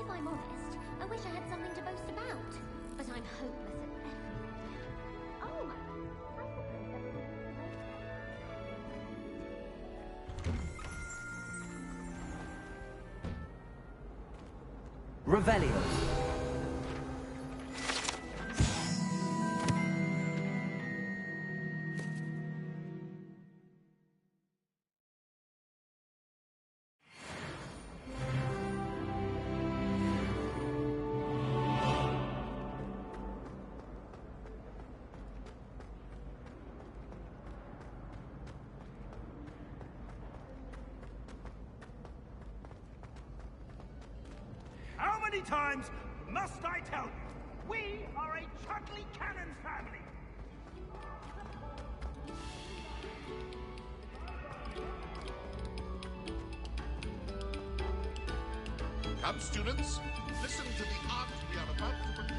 If I'm honest, I wish I had something to boast about. But I'm hopeless at everything. Oh, I suppose everything... Revelio. How many times must I tell you? We are a Chudley Cannon family! Come, students, listen to the art we are about to produce.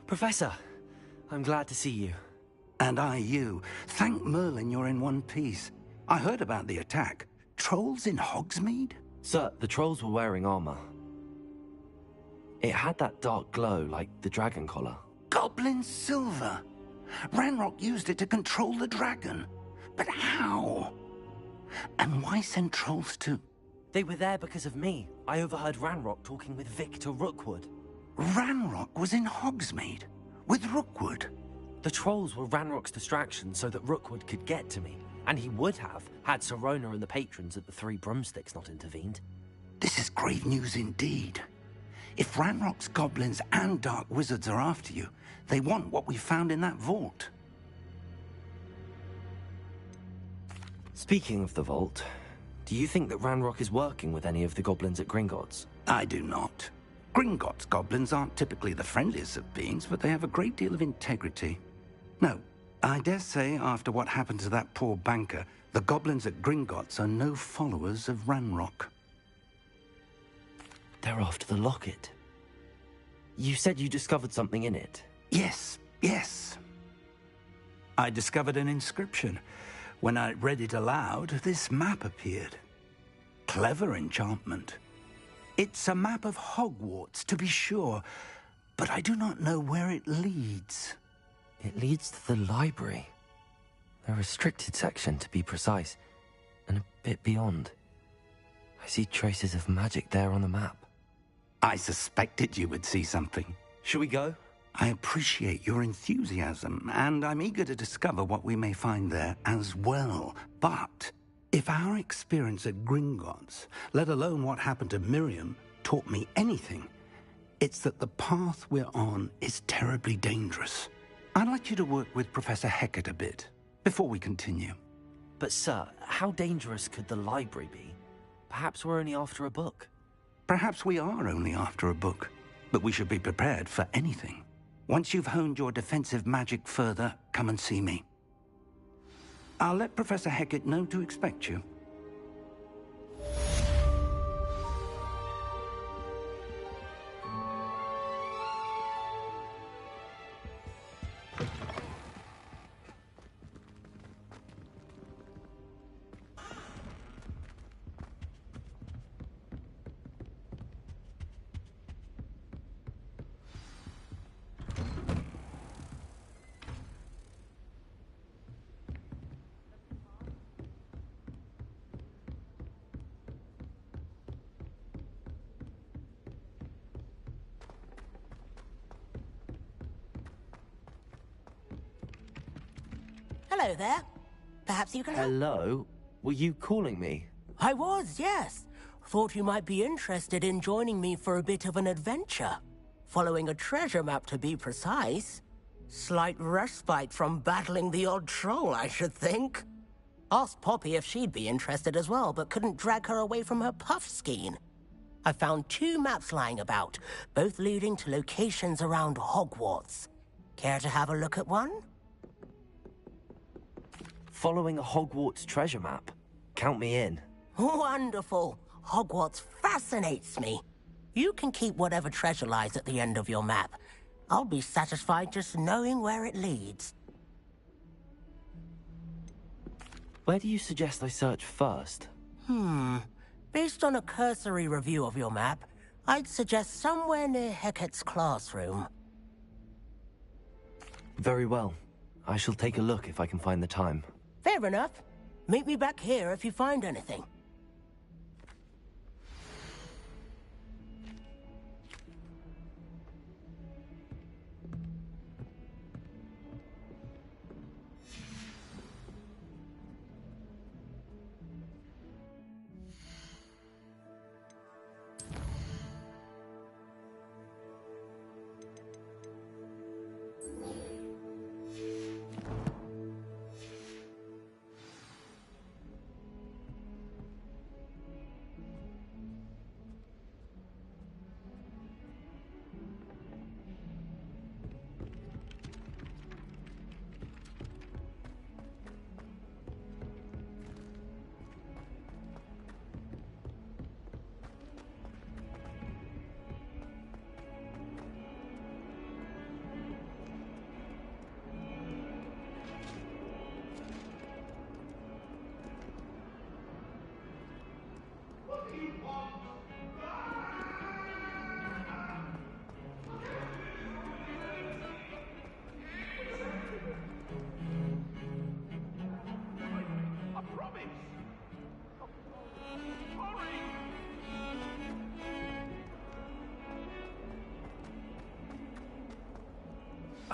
Professor, I'm glad to see you. And I you. Thank Merlin you're in one piece. I heard about the attack. Trolls in Hogsmeade? Sir, the trolls were wearing armor. It had that dark glow like the dragon collar. Goblin silver! Ranrock used it to control the dragon. But how? And why send trolls to... They were there because of me. I overheard Ranrock talking with Victor Rookwood. Ranrock was in Hogsmeade? With Rookwood? The trolls were Ranrock's distraction so that Rookwood could get to me. And he would have, had Sirona and the patrons at the Three Broomsticks not intervened. This is grave news indeed. If Ranrock's goblins and dark wizards are after you, they want what we found in that vault. Speaking of the vault, do you think that Ranrock is working with any of the goblins at Gringotts? I do not. Gringotts goblins aren't typically the friendliest of beings, but they have a great deal of integrity. No, I dare say after what happened to that poor banker, the goblins at Gringotts are no followers of Ranrock. They're after the locket. You said you discovered something in it. Yes. I discovered an inscription. When I read it aloud, this map appeared. Clever enchantment. It's a map of Hogwarts, to be sure, but I do not know where it leads. It leads to the library. A restricted section, to be precise, and a bit beyond. I see traces of magic there on the map. I suspected you would see something. Shall we go? I appreciate your enthusiasm, and I'm eager to discover what we may find there as well. But if our experience at Gringotts, let alone what happened to Miriam, taught me anything, it's that the path we're on is terribly dangerous. I'd like you to work with Professor Hecat a bit before we continue. But sir, how dangerous could the library be? Perhaps we're only after a book. Perhaps we are only after a book, but we should be prepared for anything. Once you've honed your defensive magic further, come and see me. I'll let Professor Hecat know to expect you. Hello there. Perhaps you can help? Hello? Were you calling me? I was, yes. Thought you might be interested in joining me for a bit of an adventure. Following a treasure map, to be precise. Slight respite from battling the odd troll, I should think. Asked Poppy if she'd be interested as well, but couldn't drag her away from her puff skein. I found 2 maps lying about, both leading to locations around Hogwarts. Care to have a look at one? Following a Hogwarts treasure map? Count me in. Wonderful. Hogwarts fascinates me. You can keep whatever treasure lies at the end of your map. I'll be satisfied just knowing where it leads. Where do you suggest I search first? Based on a cursory review of your map, I'd suggest somewhere near Hecat's classroom. Very well. I shall take a look if I can find the time. Fair enough. Meet me back here if you find anything.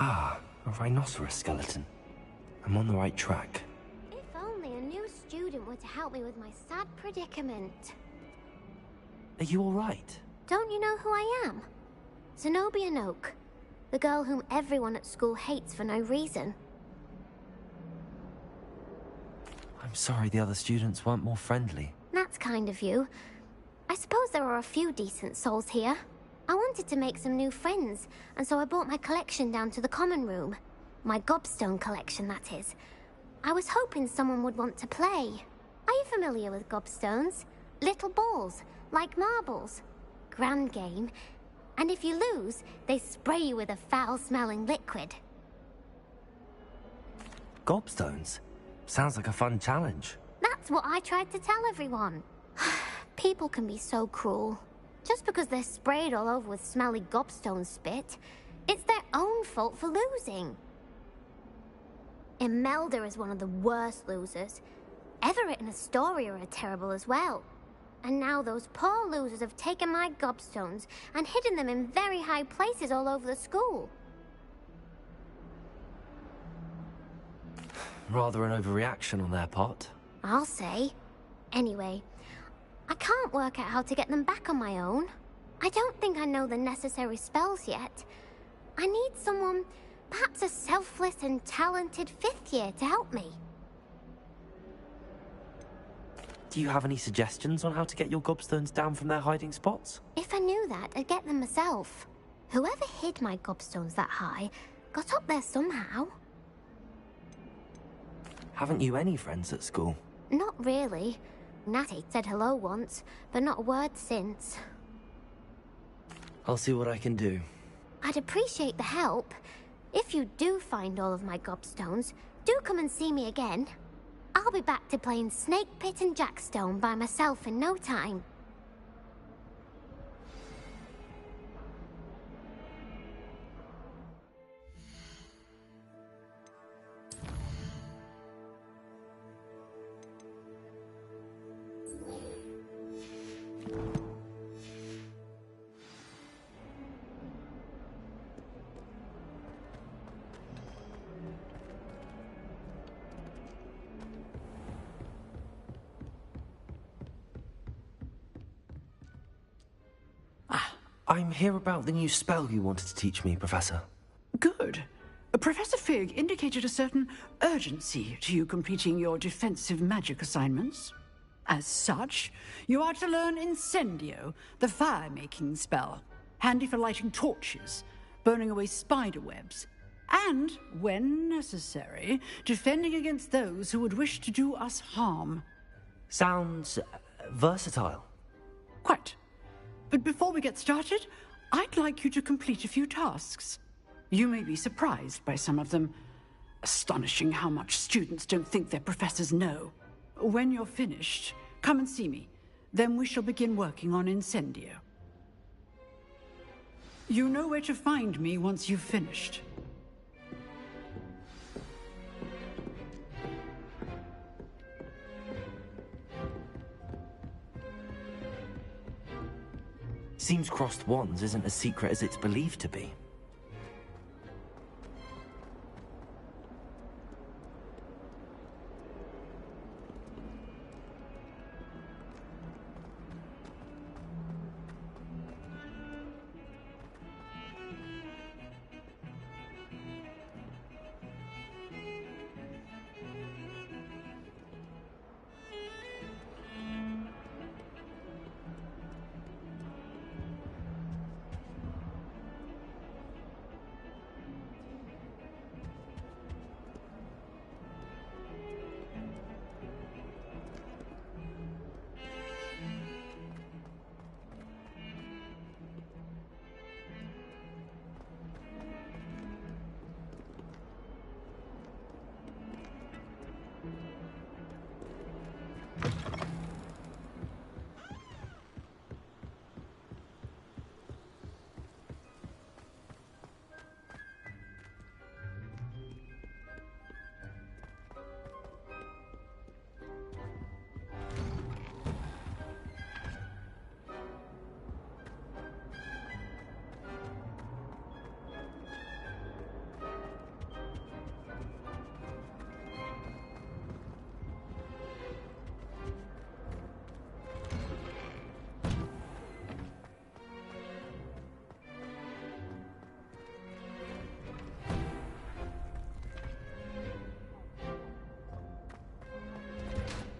Ah, a rhinoceros skeleton. I'm on the right track. If only a new student were to help me with my sad predicament. Are you all right? Don't you know who I am? Zenobia Noak, the girl whom everyone at school hates for no reason. I'm sorry the other students weren't more friendly. That's kind of you. I suppose there are a few decent souls here. I wanted to make some new friends, and so I brought my collection down to the common room. My gobstone collection, that is. I was hoping someone would want to play. Are you familiar with gobstones? Little balls, like marbles. Grand game. And if you lose, they spray you with a foul-smelling liquid. Gobstones? Sounds like a fun challenge. That's what I tried to tell everyone. People can be so cruel. Just because they're sprayed all over with smelly gobstone spit, it's their own fault for losing. Imelda is one of the worst losers. Everett and Astoria are terrible as well. And now those poor losers have taken my gobstones and hidden them in very high places all over the school. Rather an overreaction on their part. I'll say. Anyway, I can't work out how to get them back on my own. I don't think I know the necessary spells yet. I need someone, perhaps a selfless and talented 5th year to help me. Do you have any suggestions on how to get your gobstones down from their hiding spots? If I knew that, I'd get them myself. Whoever hid my gobstones that high got up there somehow. Haven't you any friends at school? Not really. Natty said hello once, but not a word since. I'll see what I can do. I'd appreciate the help. If you do find all of my gobstones, do come and see me again. I'll be back to playing Snake Pit and Jackstone by myself in no time. I'm here about the new spell you wanted to teach me, Professor. Good. Professor Fig indicated a certain urgency to you completing your defensive magic assignments. As such, you are to learn Incendio, the fire-making spell, handy for lighting torches, burning away spider webs, and, when necessary, defending against those who would wish to do us harm. Sounds versatile. Quite. But before we get started, I'd like you to complete a few tasks. You may be surprised by some of them. Astonishing how much students don't think their professors know. When you're finished, come and see me. Then we shall begin working on Incendio. You know where to find me once you've finished. Seems crossed wands isn't as secret as it's believed to be.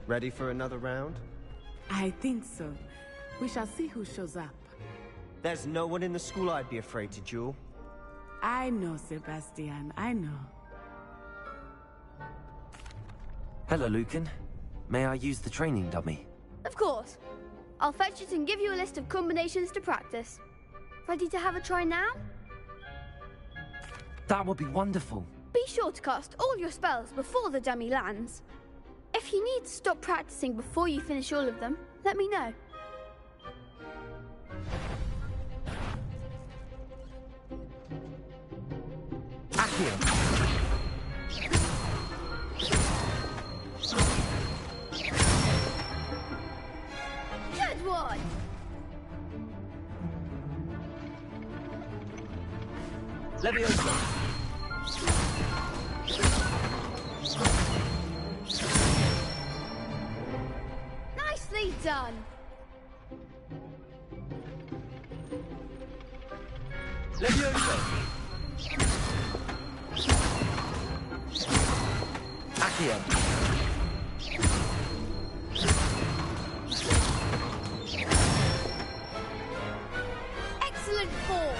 Ready for another round? I think so. We shall see who shows up. There's no one in the school I'd be afraid to duel. I know, Sebastian. I know. Hello, Lucan. May I use the training dummy? Of course. I'll fetch it and give you a list of combinations to practice. Ready to have a try now? That would be wonderful. Be sure to cast all your spells before the dummy lands. If you need to stop practicing before you finish all of them, let me know. Accio! Good one! Leviosa! Nicely done! Leviosa! Accio! Excellent fall!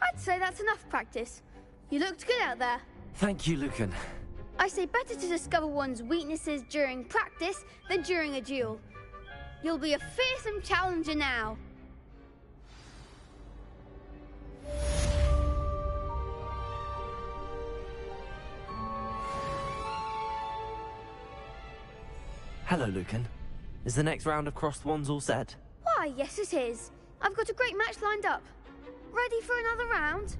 I'd say that's enough practice. You looked good out there. Thank you, Lucan. I say better to discover one's weaknesses during practice than during a duel. You'll be a fearsome challenger now. Hello, Lucan. Is the next round of Crossed Wands all set? Why, yes it is. I've got a great match lined up. Ready for another round?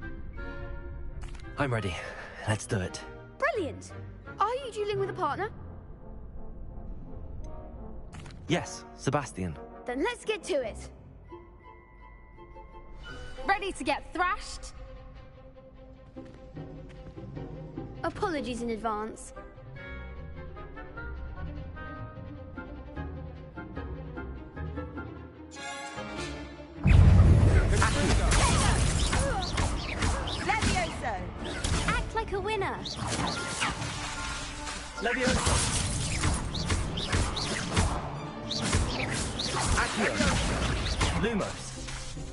I'm ready. Let's do it. Brilliant. Are you dueling with a partner? Yes, Sebastian. Then let's get to it. Ready to get thrashed? Apologies in advance. Levioso! Act like a winner. Levioso! Accio!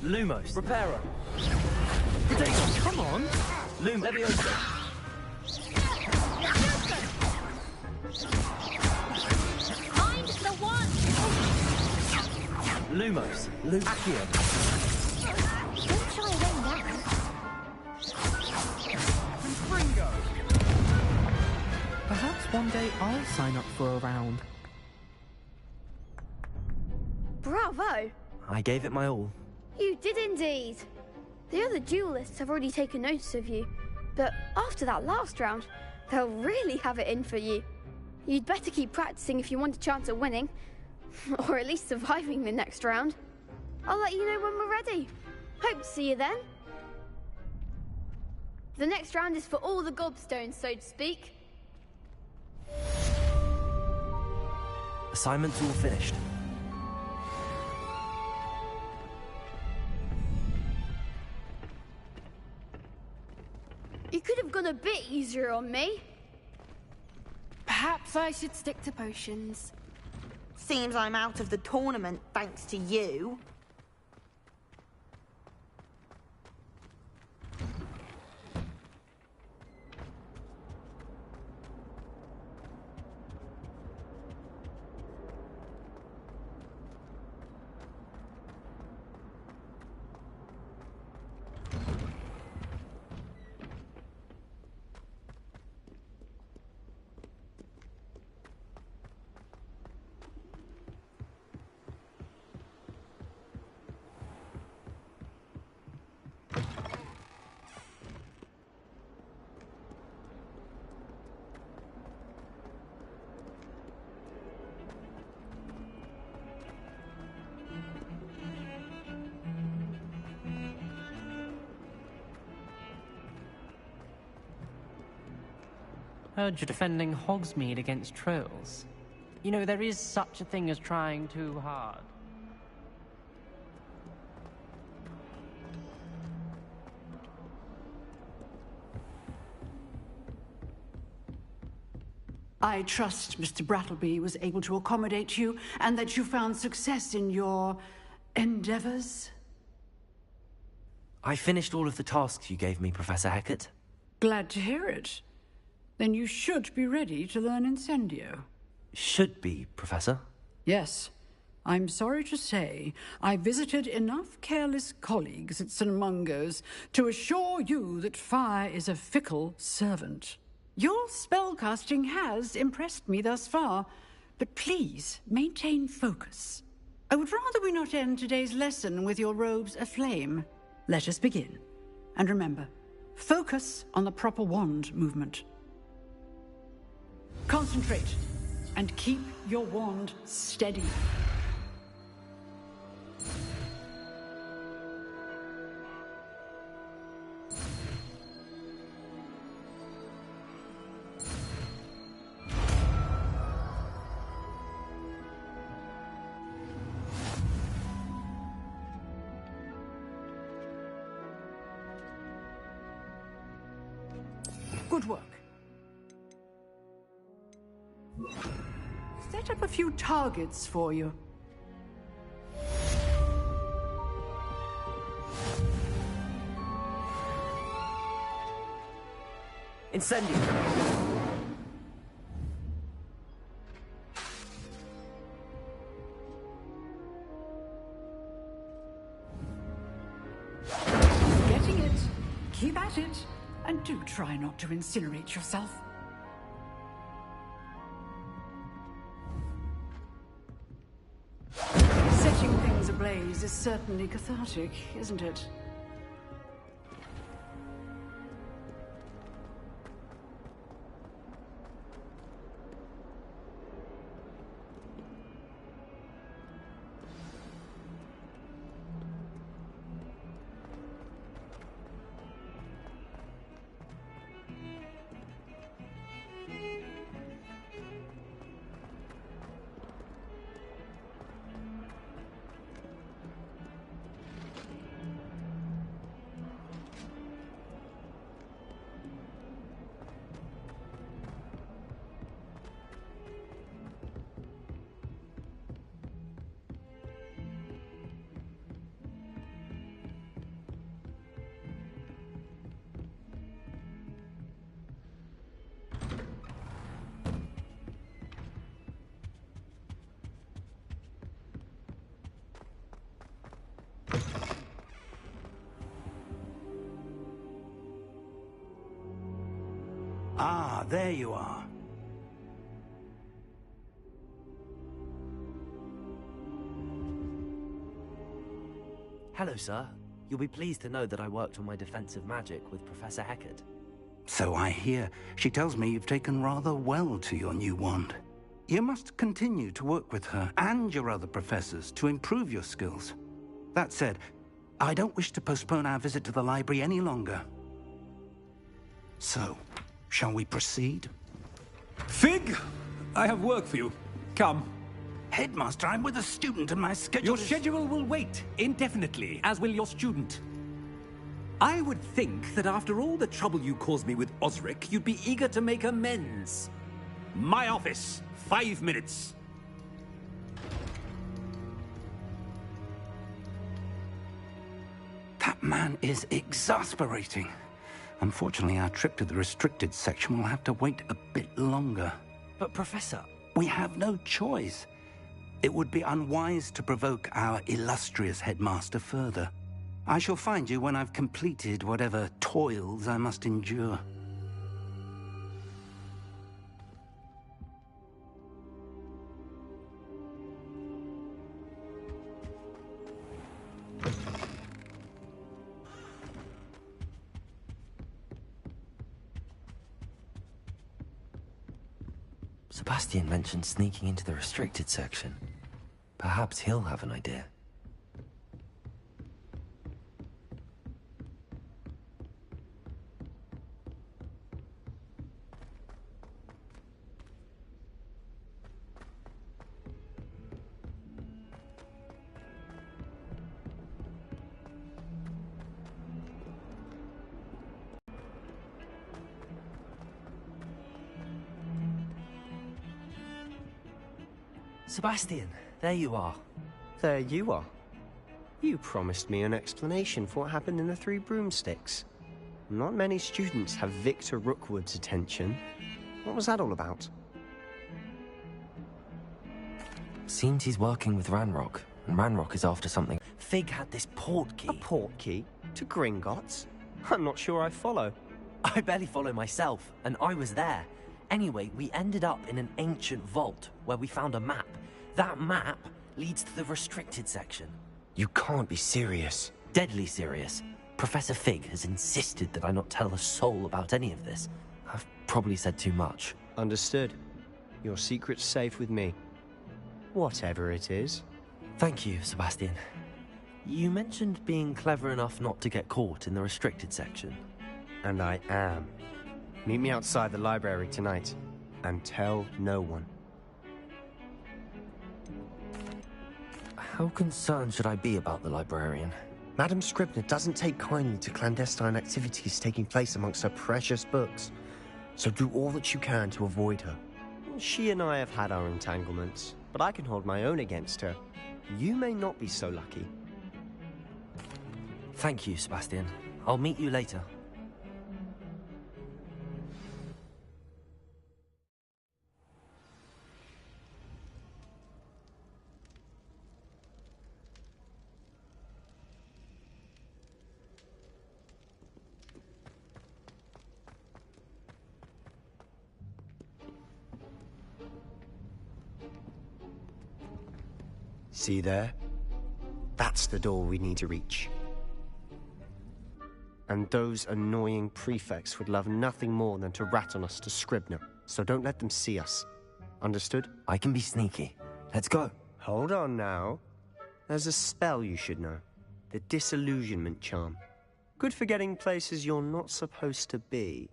Lumos! Reparo! Potato! Come on! Levioso! Find the one! Lumos! Accio! Don't try them now. Perhaps one day I'll sign up for a round. Bravo! I gave it my all. You did indeed. The other duelists have already taken notice of you, but after that last round, they'll really have it in for you. You'd better keep practicing if you want a chance at winning, or at least surviving the next round. I'll let you know when we're ready. Hope to see you then. The next round is for all the gobstones, so to speak. Assignment's all finished. You could have gone a bit easier on me. Perhaps I should stick to potions. Seems I'm out of the tournament thanks to you. Heard you're defending Hogsmeade against trolls. You know, there is such a thing as trying too hard. I trust Mr. Brattleby was able to accommodate you and that you found success in your endeavors. I finished all of the tasks you gave me, Professor Hecat. Glad to hear it. Then you should be ready to learn Incendio. Should be, Professor. Yes. I'm sorry to say, I visited enough careless colleagues at St. Mungo's to assure you that fire is a fickle servant. Your spellcasting has impressed me thus far, but please maintain focus. I would rather we not end today's lesson with your robes aflame. Let us begin. And remember, focus on the proper wand movement. Concentrate, and keep your wand steady. Good work. Set up a few targets for you. Incendio! Keep at it, and do try not to incinerate yourself. Setting things ablaze is certainly cathartic, isn't it? Ah, there you are. Hello, sir. You'll be pleased to know that I worked on my defensive magic with Professor Heckard. So I hear. She tells me you've taken rather well to your new wand. You must continue to work with her and your other professors to improve your skills. That said, I don't wish to postpone our visit to the library any longer. So, shall we proceed? Fig! I have work for you. Come. Headmaster, I'm with a student and my schedule Your schedule will wait indefinitely, as will your student. I would think that after all the trouble you caused me with Osric, you'd be eager to make amends. My office, 5 minutes. That man is exasperating. Unfortunately, our trip to the restricted section will have to wait a bit longer. But, Professor... We have no choice. It would be unwise to provoke our illustrious headmaster further. I shall find you when I've completed whatever toils I must endure. Sebastian mentioned sneaking into the restricted section. Perhaps he'll have an idea. Sebastian, there you are. There you are. You promised me an explanation for what happened in the Three Broomsticks. Not many students have Victor Rookwood's attention. What was that all about? Seems he's working with Ranrock, and Ranrock is after something. Fig had this port key. A port key? To Gringotts? I'm not sure I follow. I barely follow myself, and I was there. Anyway, we ended up in an ancient vault where we found a map. That map leads to the restricted section. You can't be serious. Deadly serious. Professor Fig has insisted that I not tell a soul about any of this. I've probably said too much. Understood. Your secret's safe with me. Whatever it is. Thank you, Sebastian. You mentioned being clever enough not to get caught in the restricted section. And I am. Meet me outside the library tonight, and tell no one. How concerned should I be about the librarian? Madam Scribner doesn't take kindly to clandestine activities taking place amongst her precious books, so do all that you can to avoid her. She and I have had our entanglements, but I can hold my own against her. You may not be so lucky. Thank you, Sebastian. I'll meet you later. See there? That's the door we need to reach. And those annoying prefects would love nothing more than to rat on us to Scribner, so don't let them see us. Understood? I can be sneaky. Let's go. Hold on now. There's a spell you should know. The Disillusionment Charm. Good for getting places you're not supposed to be.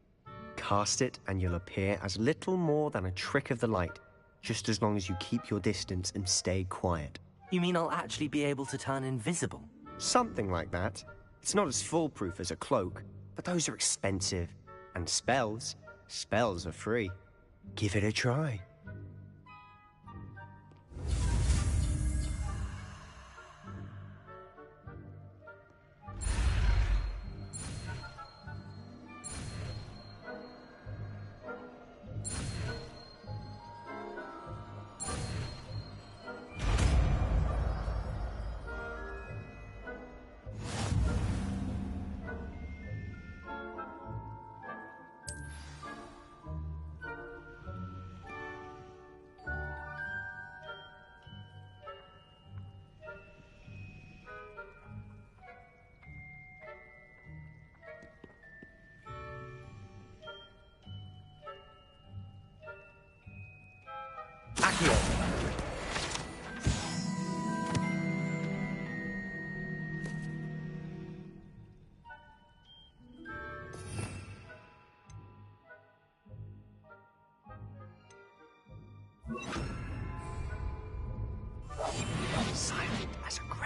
Cast it and you'll appear as little more than a trick of the light, just as long as you keep your distance and stay quiet. You mean I'll actually be able to turn invisible? Something like that. It's not as foolproof as a cloak, but those are expensive. And spells are free. Give it a try. Silent as a grave.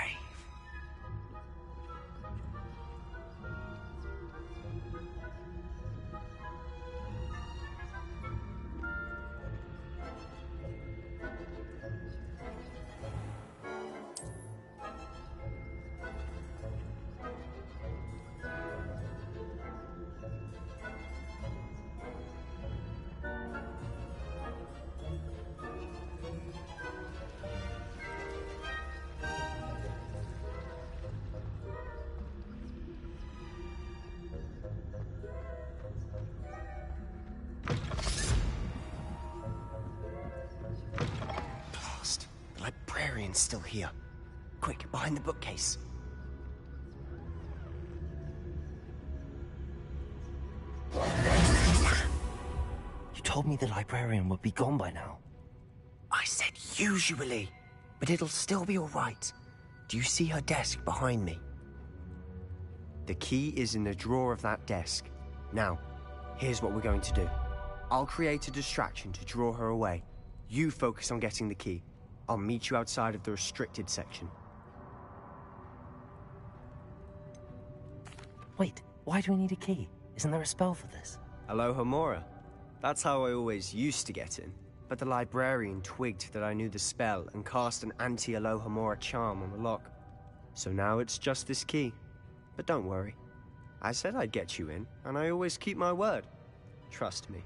The librarian's still here. Quick, behind the bookcase. You told me the librarian would be gone by now. I said usually, but it'll still be all right. Do you see her desk behind me? The key is in the drawer of that desk. Now, here's what we're going to do. I'll create a distraction to draw her away. You focus on getting the key. I'll meet you outside of the restricted section. Wait, why do we need a key? Isn't there a spell for this? Alohomora. That's how I always used to get in. But the librarian twigged that I knew the spell and cast an anti-Alohomora charm on the lock. So now it's just this key. But don't worry. I said I'd get you in, and I always keep my word. Trust me.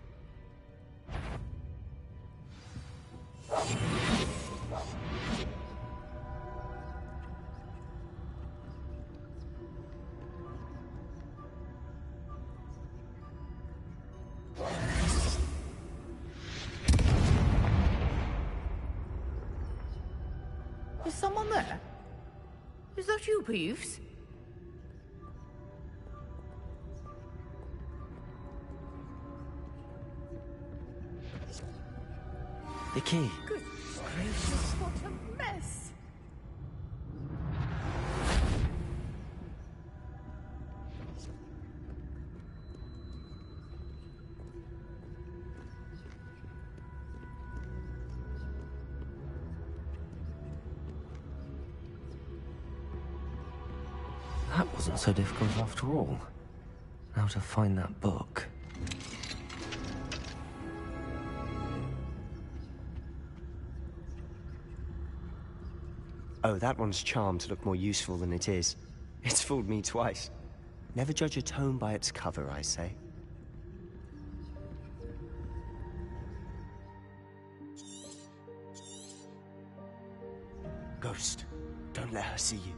Is someone there? Is that you, Peeves? The key. Good gracious, what a mess! That wasn't so difficult after all. Now to find that book. Oh, that one's charmed to look more useful than it is. It's fooled me twice. Never judge a tome by its cover, I say. Ghost, don't let her see you.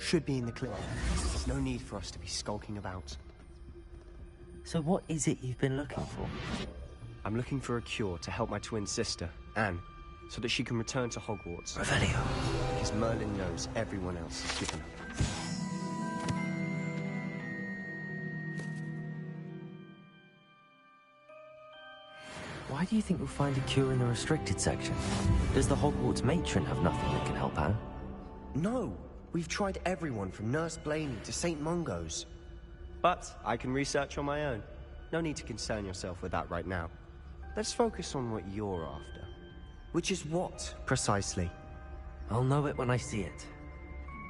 should be in the clear. There's no need for us to be skulking about. So what is it you've been looking for? I'm looking for a cure to help my twin sister, Anne, so that she can return to Hogwarts. Revelio. Because Merlin knows everyone else has given up. Why do you think we'll find a cure in the restricted section? Does the Hogwarts matron have nothing that can help Anne? No! We've tried everyone from Nurse Blaney to St. Mungo's. But I can research on my own. No need to concern yourself with that right now. Let's focus on what you're after. Which is what, precisely? I'll know it when I see it.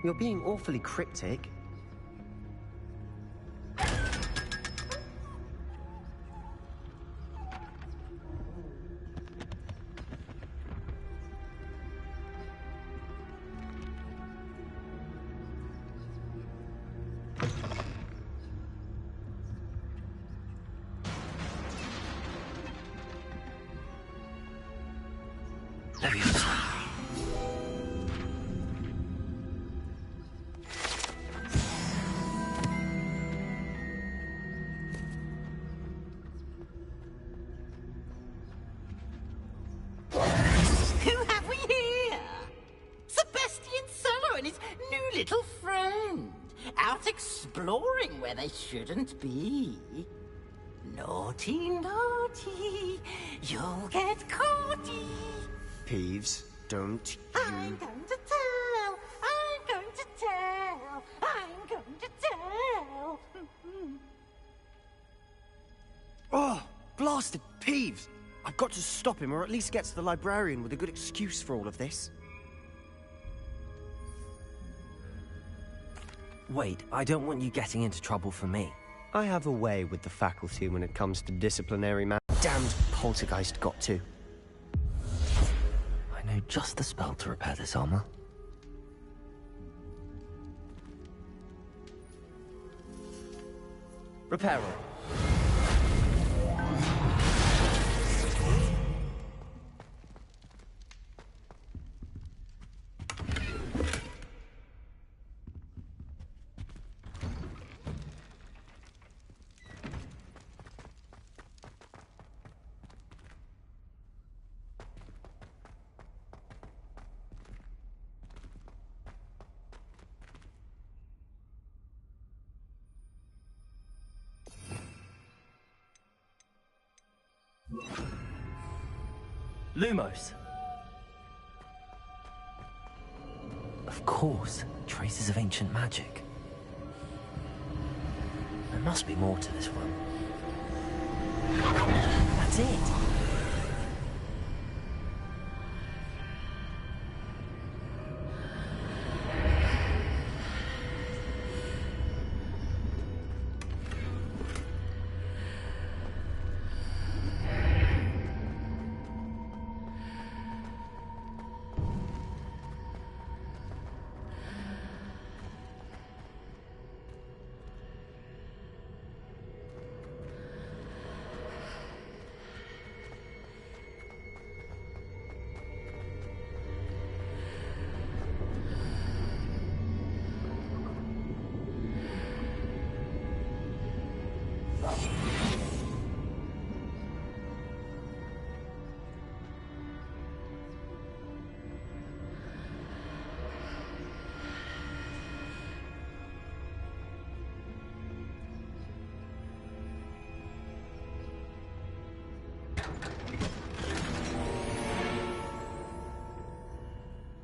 You're being awfully cryptic. Who have we here? Sebastian Cello and his new little friend. Out exploring where they shouldn't be. Naughty, naughty. You'll get caughty. Peeves, don't you... I'm going to tell. I'm going to tell. I'm going to tell. Oh, blasted Peeves! I've got to stop him, or at least get to the librarian with a good excuse for all of this. Wait, I don't want you getting into trouble for me. I have a way with the faculty when it comes to disciplinary matters. Damned poltergeist got to. I know just the spell to repair this armor. Repairer. Lumos. Of course, traces of ancient magic. There must be more to this room. That's it.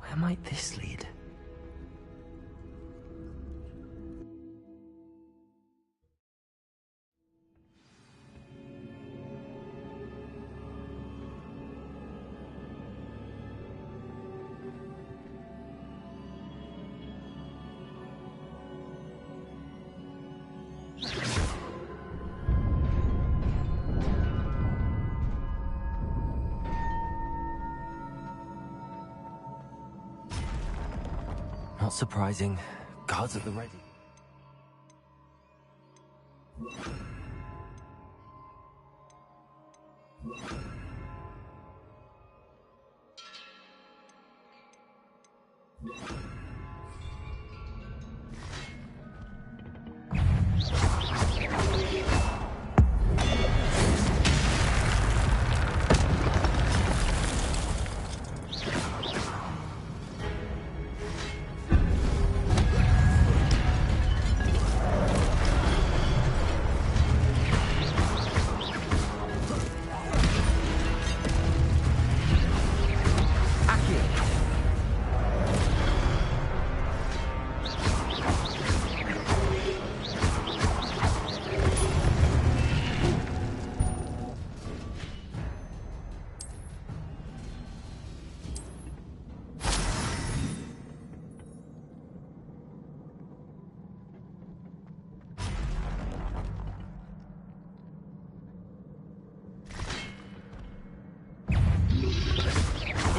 Where might this lead? Not surprising. Guards at the ready.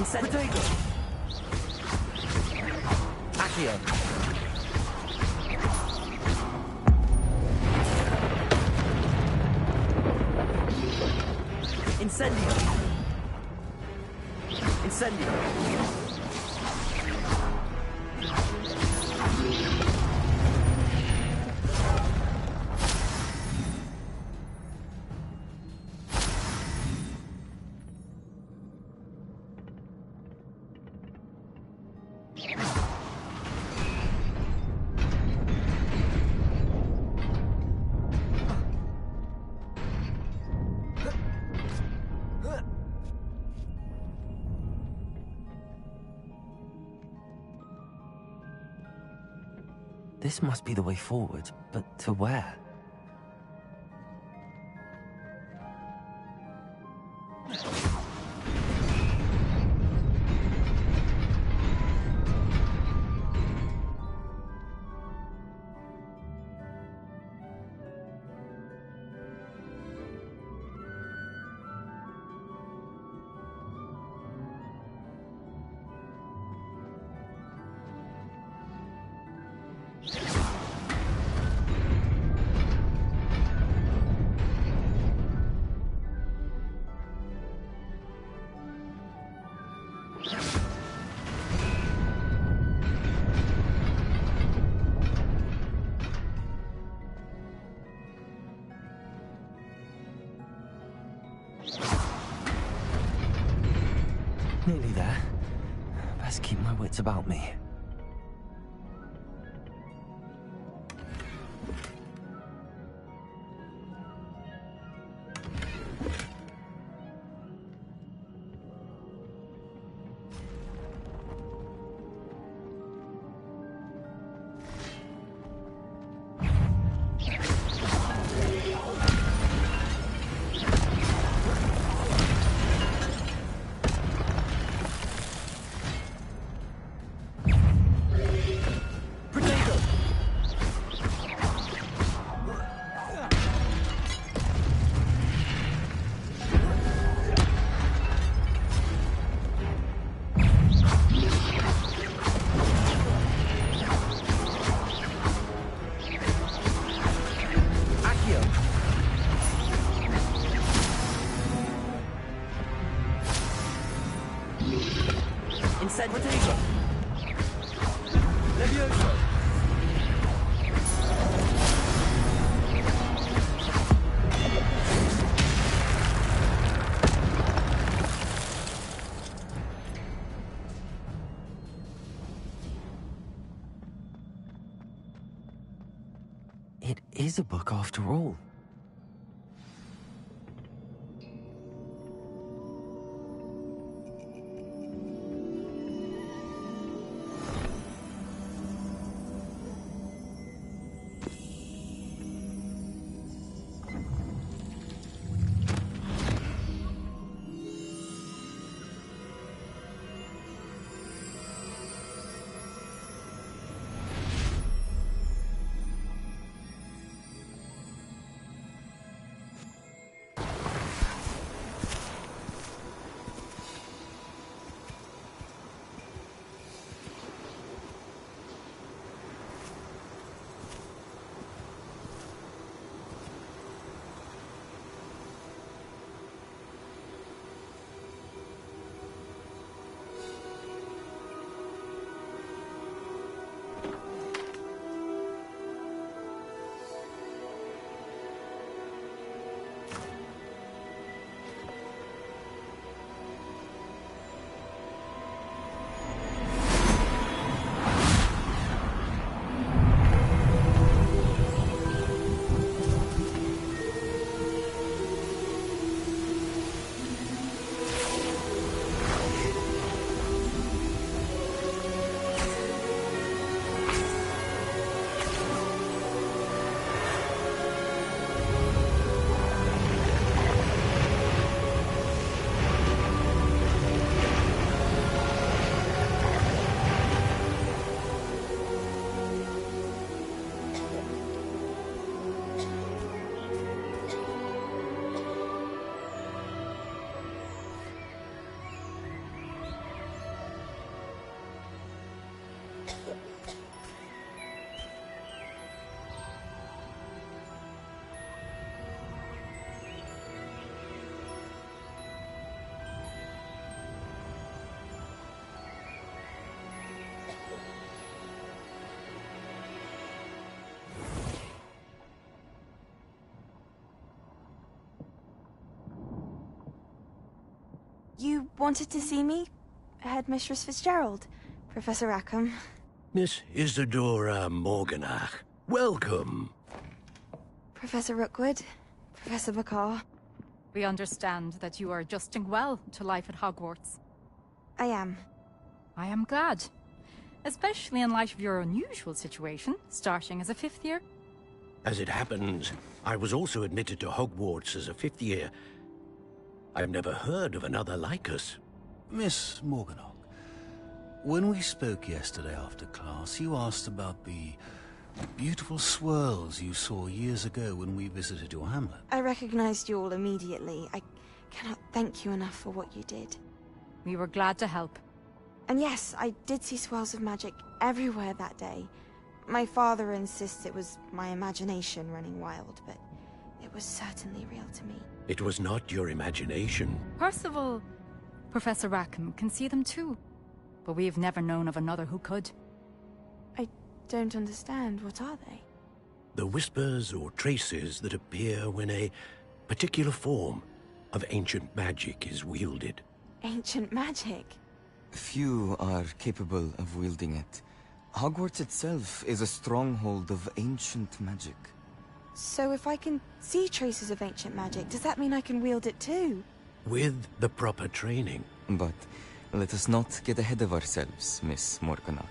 Potato! Accio! Incendio! Incendio! This must be the way forward, but to where? Nearly there. Best keep my wits about me. It is a book after all. You wanted to see me? Headmistress Fitzgerald, Professor Rackham. Miss Isadora Morganach, welcome. Professor Rookwood, Professor Bakar. We understand that you are adjusting well to life at Hogwarts. I am. I am glad. Especially in light of your unusual situation, starting as a 5th year. As it happens, I was also admitted to Hogwarts as a 5th year. I've never heard of another like us. Miss Morganach, when we spoke yesterday after class, you asked about the beautiful swirls you saw years ago when we visited your hamlet. I recognized you all immediately. I cannot thank you enough for what you did. We were glad to help. And yes, I did see swirls of magic everywhere that day. My father insists it was my imagination running wild, but it was certainly real to me. It was not your imagination. Percival, Professor Rackham can see them too. But we've never known of another who could. I don't understand. What are they? The whispers or traces that appear when a particular form of ancient magic is wielded. Ancient magic? Few are capable of wielding it. Hogwarts itself is a stronghold of ancient magic. So if I can see traces of ancient magic, does that mean I can wield it too? With the proper training. But let us not get ahead of ourselves, Miss Morganach.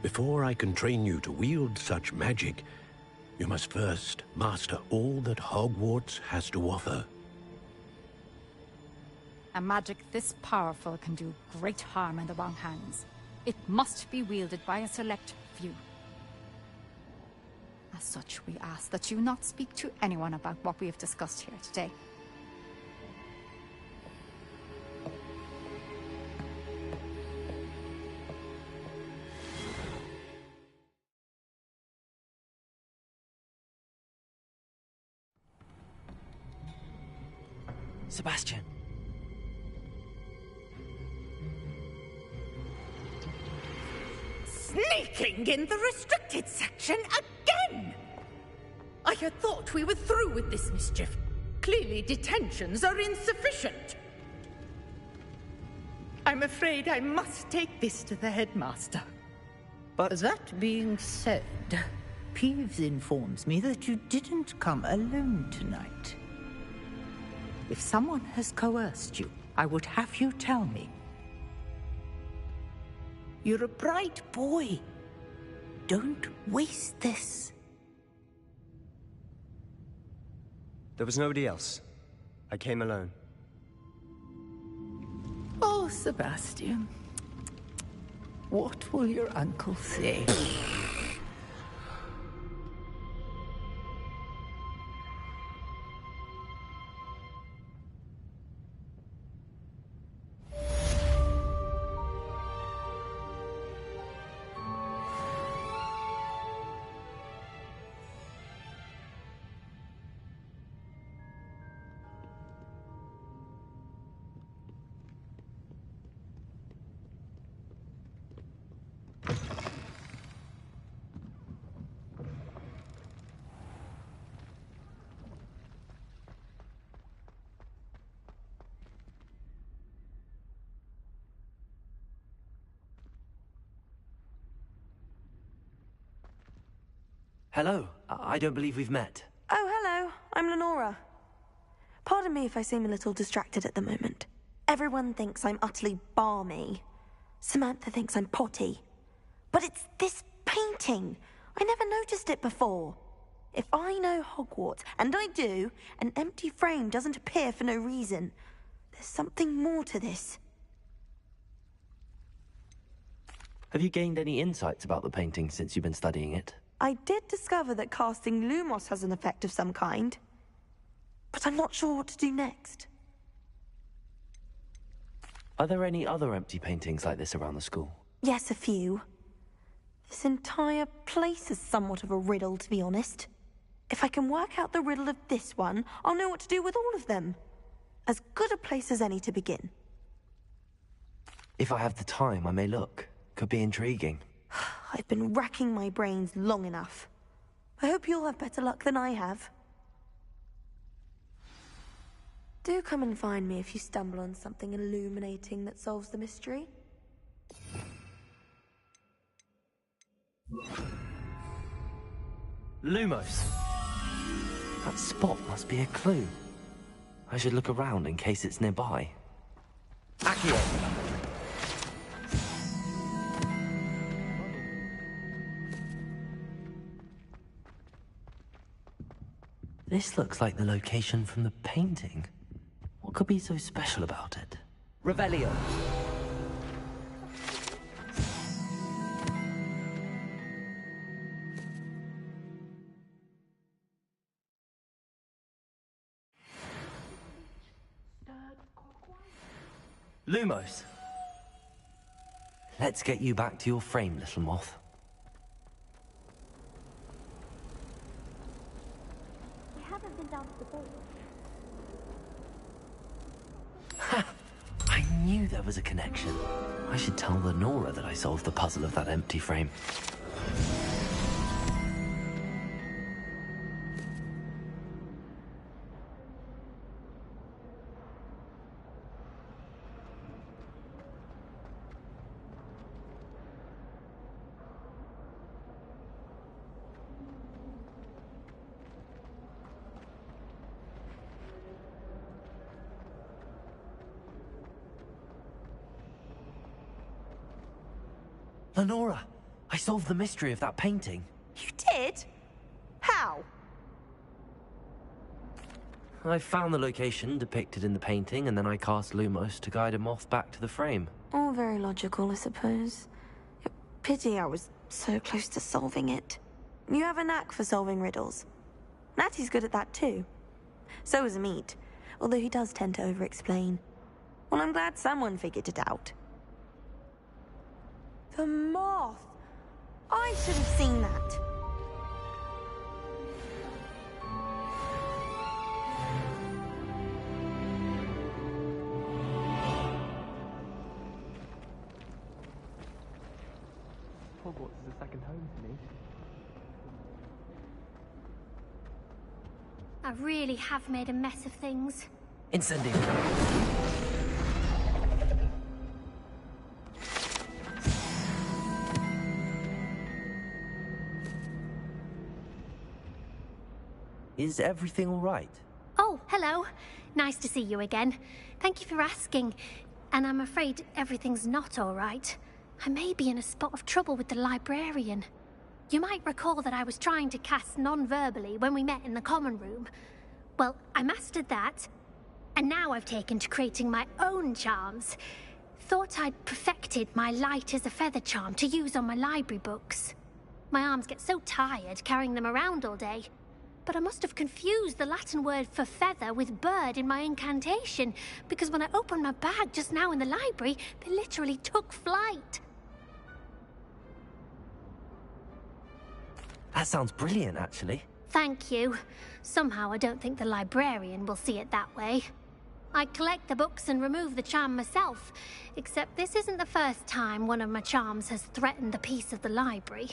Before I can train you to wield such magic, you must first master all that Hogwarts has to offer. A magic this powerful can do great harm in the wrong hands. It must be wielded by a select few. As such, we ask that you not speak to anyone about what we have discussed here today. Sebastian. Sneaking in the restricted section again! I had thought we were through with this mischief. Clearly detentions are insufficient. I'm afraid I must take this to the headmaster. But that being said, Peeves informs me that you didn't come alone tonight. If someone has coerced you, I would have you tell me. You're a bright boy. Don't waste this. There was nobody else. I came alone. Oh, Sebastian. What will your uncle say? Hello. I don't believe we've met. Oh, hello. I'm Lenora. Pardon me if I seem a little distracted at the moment. Everyone thinks I'm utterly balmy. Samantha thinks I'm potty. But it's this painting. I never noticed it before. If I know Hogwarts, and I do, an empty frame doesn't appear for no reason. There's something more to this. Have you gained any insights about the painting since you've been studying it? I did discover that casting Lumos has an effect of some kind. But I'm not sure what to do next. Are there any other empty paintings like this around the school? Yes, a few. This entire place is somewhat of a riddle, to be honest. If I can work out the riddle of this one, I'll know what to do with all of them. As good a place as any to begin. If I have the time, I may look. Could be intriguing. I've been racking my brains long enough. I hope you'll have better luck than I have. Do come and find me if you stumble on something illuminating that solves the mystery. Lumos! That spot must be a clue. I should look around in case it's nearby. Accio! This looks like the location from the painting. What could be so special about it? Revelio! Lumos! Let's get you back to your frame, little moth. I haven't been down to the boat. Ha! I knew there was a connection. I should tell Lenora that I solved the puzzle of that empty frame. Lenora, I solved the mystery of that painting. You did? How? I found the location depicted in the painting, and then I cast Lumos to guide a moth back to the frame. All very logical, I suppose. Pity I was so close to solving it. You have a knack for solving riddles. Natty's good at that too. So is Amit, although he does tend to over-explain. Well, I'm glad someone figured it out. The moth! I should have seen that. Hogwarts is a second home to me. I really have made a mess of things. Incendio. Is everything all right? Oh, hello. Nice to see you again. Thank you for asking. And I'm afraid everything's not all right. I may be in a spot of trouble with the librarian. You might recall that I was trying to cast non-verbally when we met in the common room. Well, I mastered that, and now I've taken to creating my own charms. Thought I'd perfected my light as a feather charm to use on my library books. My arms get so tired carrying them around all day. But I must have confused the Latin word for feather with bird in my incantation, because when I opened my bag just now in the library, they literally took flight. That sounds brilliant, actually. Thank you. Somehow I don't think the librarian will see it that way. I collect the books and remove the charm myself, except this isn't the first time one of my charms has threatened the peace of the library.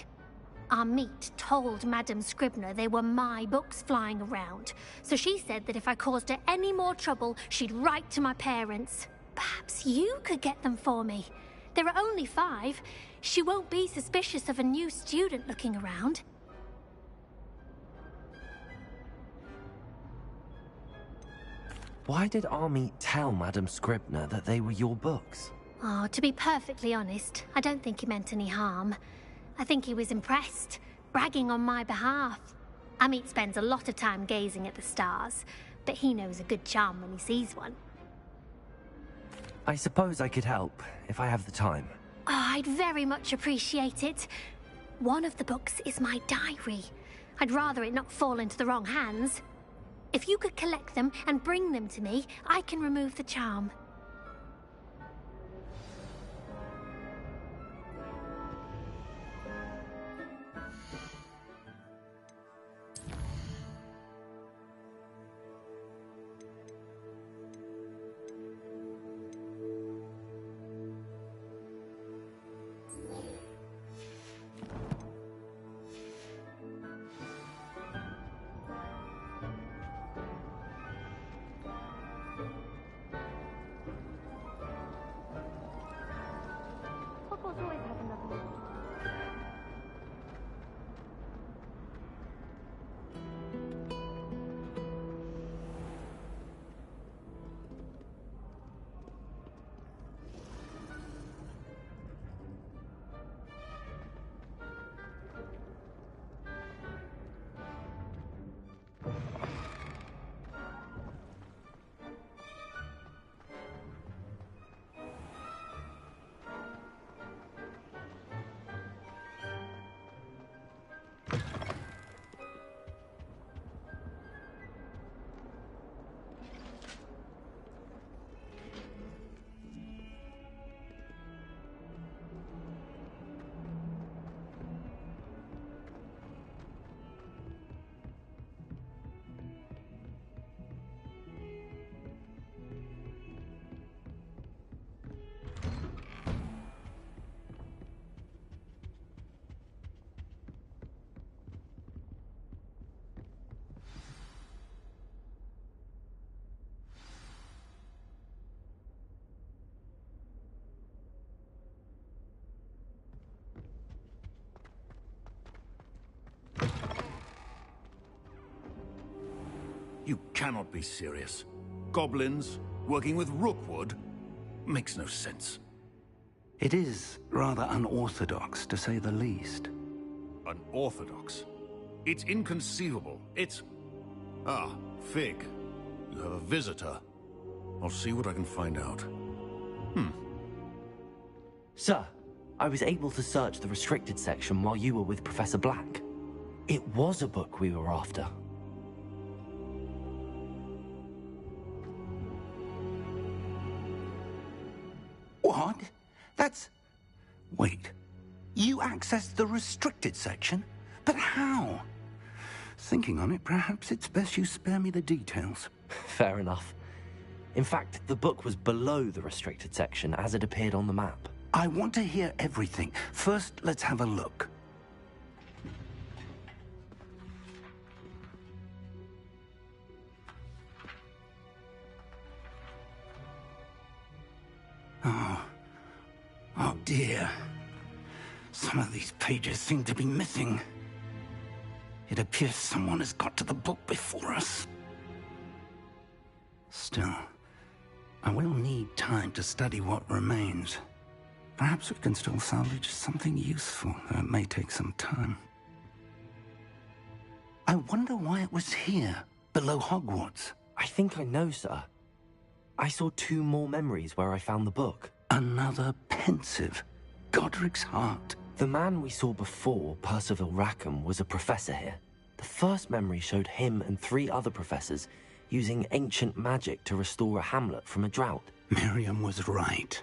Amit told Madame Scribner they were my books flying around, so she said that if I caused her any more trouble, she'd write to my parents. Perhaps you could get them for me. There are only 5. She won't be suspicious of a new student looking around. Why did Amit tell Madame Scribner that they were your books? Oh, to be perfectly honest, I don't think he meant any harm. I think he was impressed, bragging on my behalf. Amit spends a lot of time gazing at the stars, but he knows a good charm when he sees one. I suppose I could help, if I have the time. Oh, I'd very much appreciate it. One of the books is my diary. I'd rather it not fall into the wrong hands. If you could collect them and bring them to me, I can remove the charm. You cannot be serious. Goblins working with Rookwood makes no sense. It is rather unorthodox, to say the least. Unorthodox? It's inconceivable. It's... Ah, Fig. You have a visitor. I'll see what I can find out. Sir, I was able to search the restricted section while you were with Professor Black. It was a book we were after. What? That's... Wait. You accessed the restricted section? But how? Thinking on it, perhaps it's best you spare me the details. Fair enough. In fact, the book was below the restricted section as it appeared on the map. I want to hear everything. First, let's have a look. Oh dear. Some of these pages seem to be missing. It appears someone has got to the book before us. Still, I will need time to study what remains. Perhaps we can still salvage something useful, though it may take some time. I wonder why it was here, below Hogwarts. I think I know, sir. I saw 2 more memories where I found the book. Another pensive. Godric's heart. The man we saw before, Percival Rackham, was a professor here. The first memory showed him and 3 other professors using ancient magic to restore a hamlet from a drought. Miriam was right.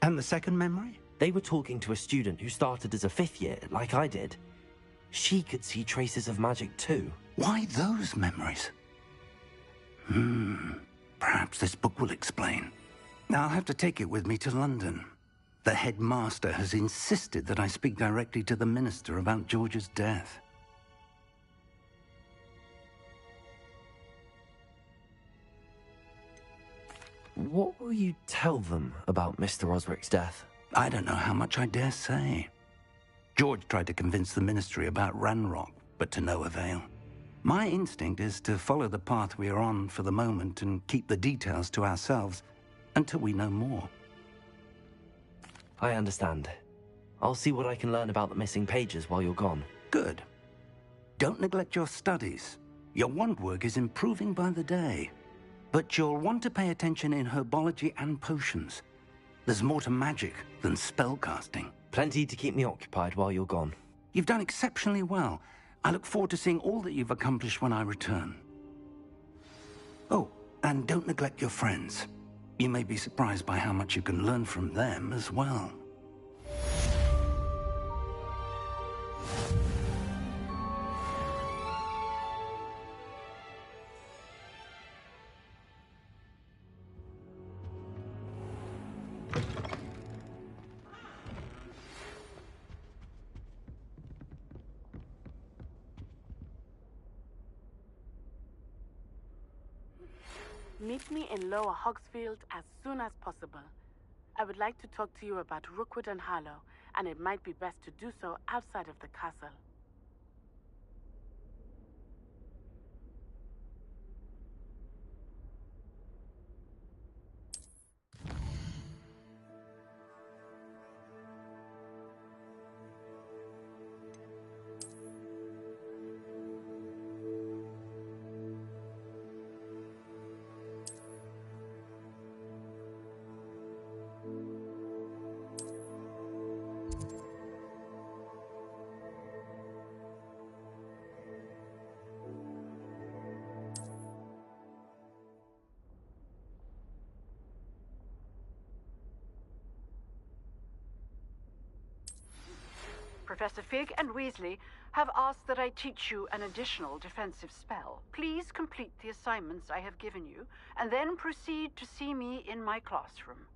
And the second memory? They were talking to a student who started as a 5th year, like I did. She could see traces of magic too. Why those memories? Perhaps this book will explain. I'll have to take it with me to London. The headmaster has insisted that I speak directly to the minister about George's death. What will you tell them about Mr. Osric's death? I don't know how much I dare say. George tried to convince the ministry about Ranrock, but to no avail. My instinct is to follow the path we are on for the moment and keep the details to ourselves until we know more. I understand. I'll see what I can learn about the missing pages while you're gone. Good. Don't neglect your studies. Your wand work is improving by the day. But you'll want to pay attention in herbology and potions. There's more to magic than spellcasting. Plenty to keep me occupied while you're gone. You've done exceptionally well. I look forward to seeing all that you've accomplished when I return. Oh, and don't neglect your friends. You may be surprised by how much you can learn from them as well. Meet me in Lower Hogsfield as soon as possible. I would like to talk to you about Rookwood and Harlow, and it might be best to do so outside of the castle. Professor Fig and Weasley have asked that I teach you an additional defensive spell. Please complete the assignments I have given you, and then proceed to see me in my classroom.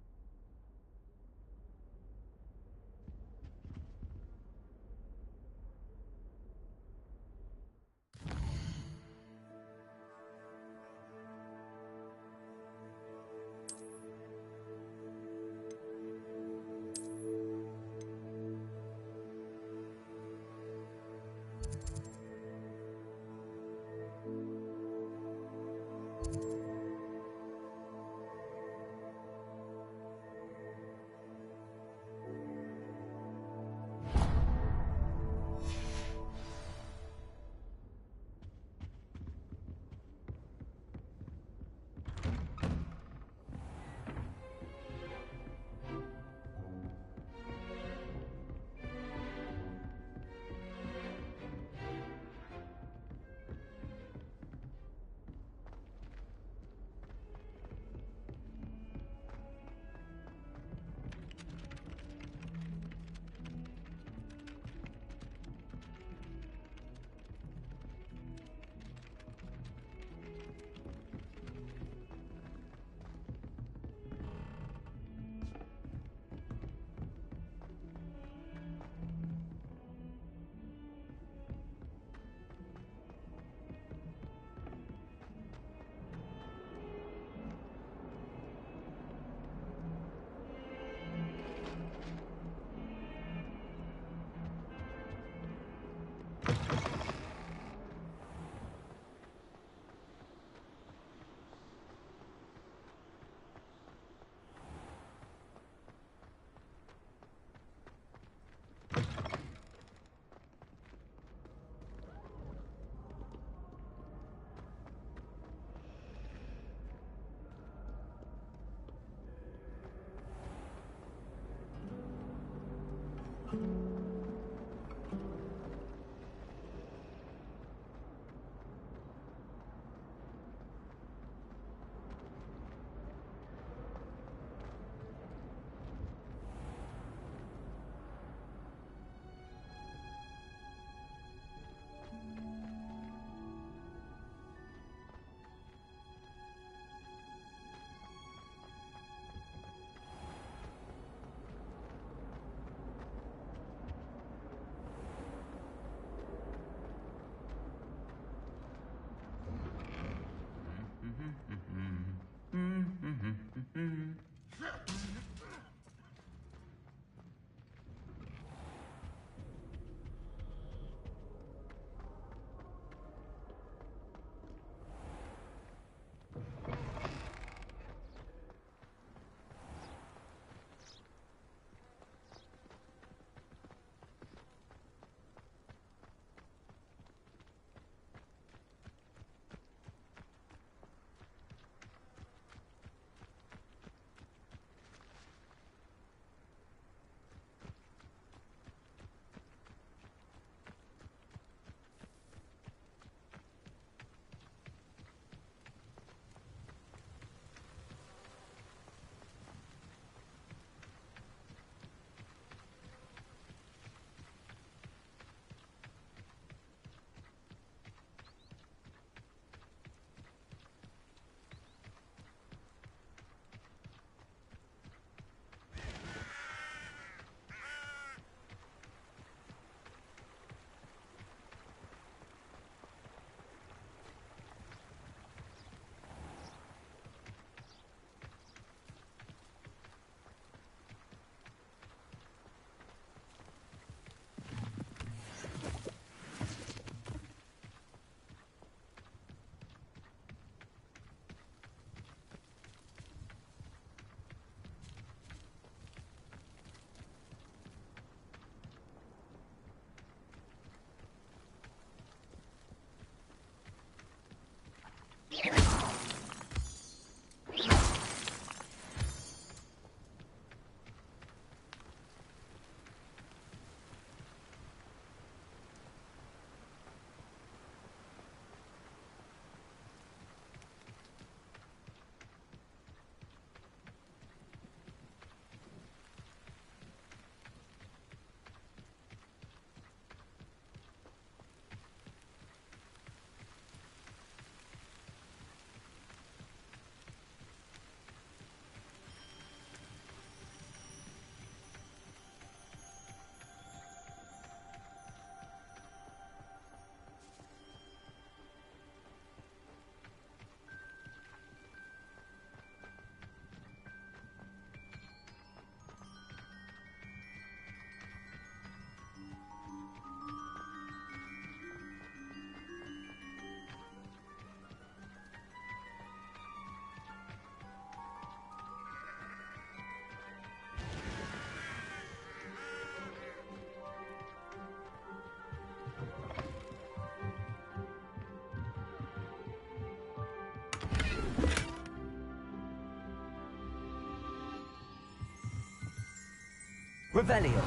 Revelio.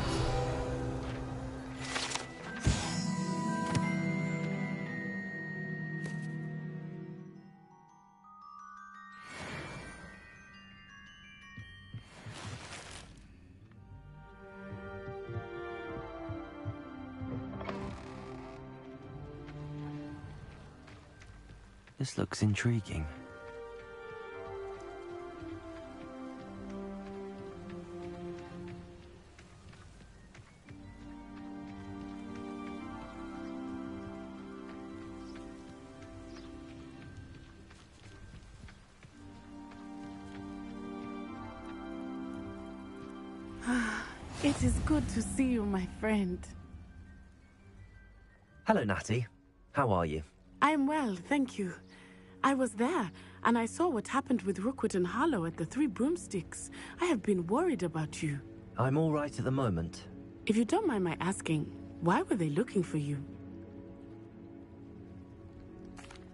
This looks intriguing. It is good to see you, my friend. Hello, Natty. How are you? I'm well, thank you. I was there, and I saw what happened with Rookwood and Harlow at the Three Broomsticks. I have been worried about you. I'm all right at the moment. If you don't mind my asking, why were they looking for you?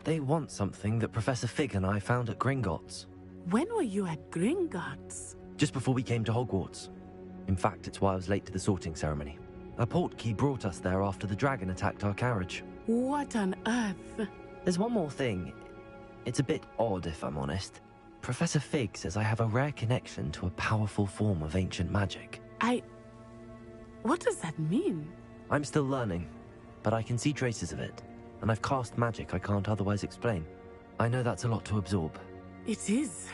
They want something that Professor Fig and I found at Gringotts. When were you at Gringotts? Just before we came to Hogwarts. In fact, it's why I was late to the sorting ceremony. A portkey brought us there after the dragon attacked our carriage. What on earth? There's one more thing. It's a bit odd, if I'm honest. Professor Fig says I have a rare connection to a powerful form of ancient magic. What does that mean? I'm still learning, but I can see traces of it, and I've cast magic I can't otherwise explain. I know that's a lot to absorb. It is.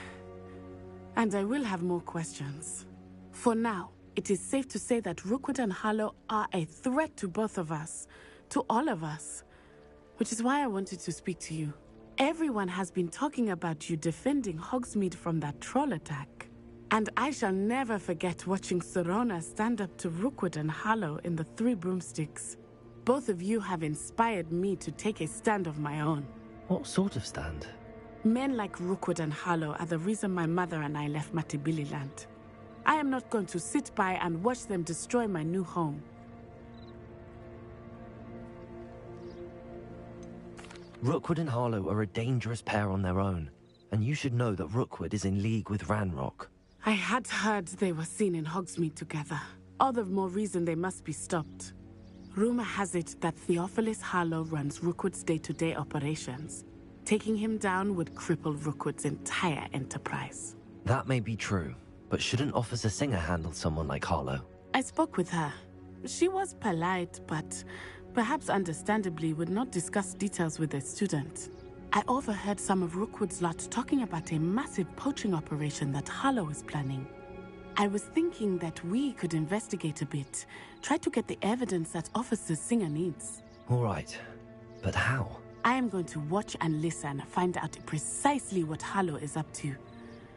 And I will have more questions. For now, it is safe to say that Rookwood and Harlow are a threat to both of us, to all of us, which is why I wanted to speak to you. Everyone has been talking about you defending Hogsmeade from that troll attack. And I shall never forget watching Serona stand up to Rookwood and Harlow in the Three Broomsticks. Both of you have inspired me to take a stand of my own. What sort of stand? Men like Rookwood and Harlow are the reason my mother and I left Matibili Land. I am not going to sit by and watch them destroy my new home. Rookwood and Harlow are a dangerous pair on their own, and you should know that Rookwood is in league with Ranrock. I had heard they were seen in Hogsmeade together. All the more reason they must be stopped. Rumor has it that Theophilus Harlow runs Rookwood's day-to-day operations. Taking him down would cripple Rookwood's entire enterprise. That may be true, but shouldn't Officer Singer handle someone like Harlow? I spoke with her. She was polite, but perhaps understandably would not discuss details with a student. I overheard some of Rookwood's lot talking about a massive poaching operation that Harlow is planning. I was thinking that we could investigate a bit, try to get the evidence that Officer Singer needs. All right, but how? I am going to watch and listen, find out precisely what Harlow is up to.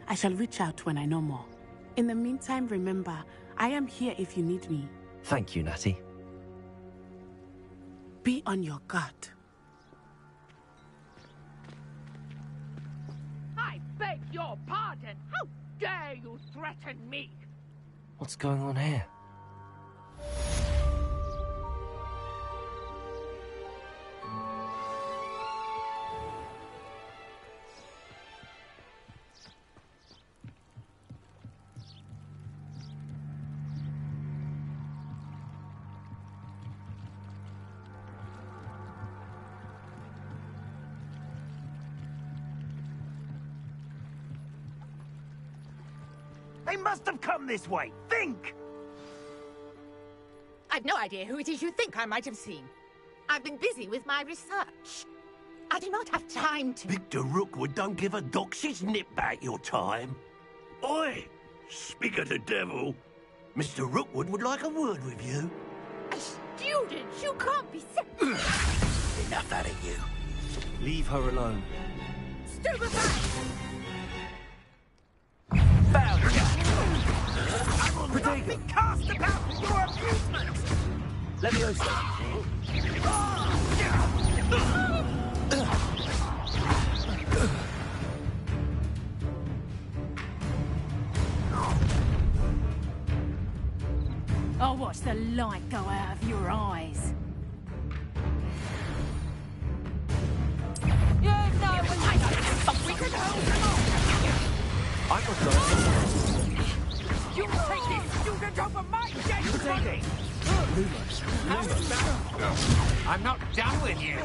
I shall reach out when I know more. In the meantime, remember, I am here if you need me. Thank you, Natty. Be on your guard. I beg your pardon. How dare you threaten me? What's going on here? They must have come this way. Think! I've no idea who it is you think I might have seen. I've been busy with my research. I do not have time to... Victor Rookwood don't give a doxy's nip back your time. Oi! Speak of the devil. Mr. Rookwood would like a word with you. A student? You can't be... Enough out of you. Leave her alone. Stupefy! Found ya! I will not be cast about for your amusement! Leviosa. I'll watch the light go out of your eyes. You know what I know! We can hold them on! I'm not going. You take this student over my dead body! I'm not done with you!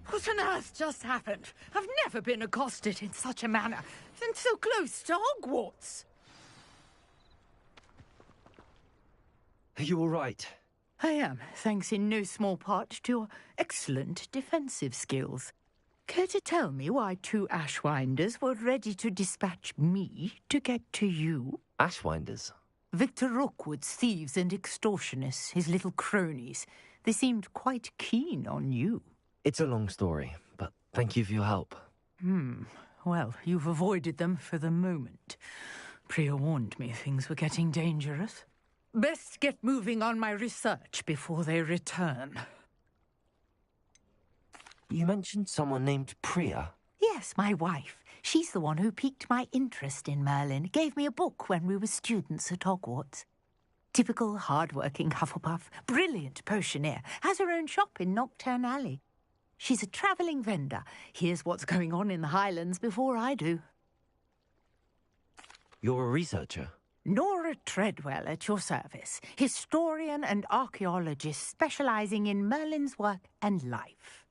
What on earth just happened? I've never been accosted in such a manner, and so close to Hogwarts. Are you all right? I am, thanks in no small part to your excellent defensive skills. Care to tell me why 2 Ashwinders were ready to dispatch me to get to you? Ashwinders? Victor Rookwood's thieves and extortionists, his little cronies. They seemed quite keen on you. It's a long story, but thank you for your help. Well, you've avoided them for the moment. Priya warned me things were getting dangerous. Best get moving on my research before they return. You mentioned someone named Priya. Yes, my wife. She's the one who piqued my interest in Merlin. Gave me a book when we were students at Hogwarts. Typical hard-working Hufflepuff, brilliant potioneer, has her own shop in Knockturn Alley. She's a travelling vendor. Hears what's going on in the Highlands before I do. You're a researcher? Nora Treadwell at your service. Historian and archaeologist specialising in Merlin's work and life.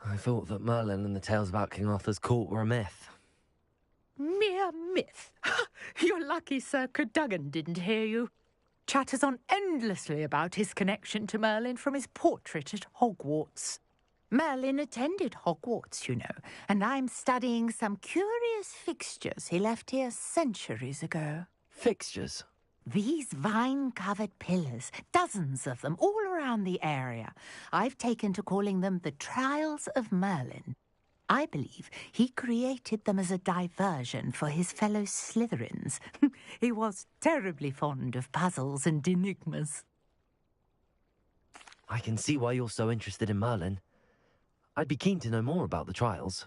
I thought that Merlin and the tales about King Arthur's court were a myth. Mere myth. You're lucky Sir Cadogan didn't hear you. Chatters on endlessly about his connection to Merlin from his portrait at Hogwarts. Merlin attended Hogwarts, you know, and I'm studying some curious fixtures he left here centuries ago. Fixtures? These vine-covered pillars, dozens of them, all around the area. I've taken to calling them the Trials of Merlin. I believe he created them as a diversion for his fellow Slytherins. He was terribly fond of puzzles and enigmas. I can see why you're so interested in Merlin. I'd be keen to know more about the trials.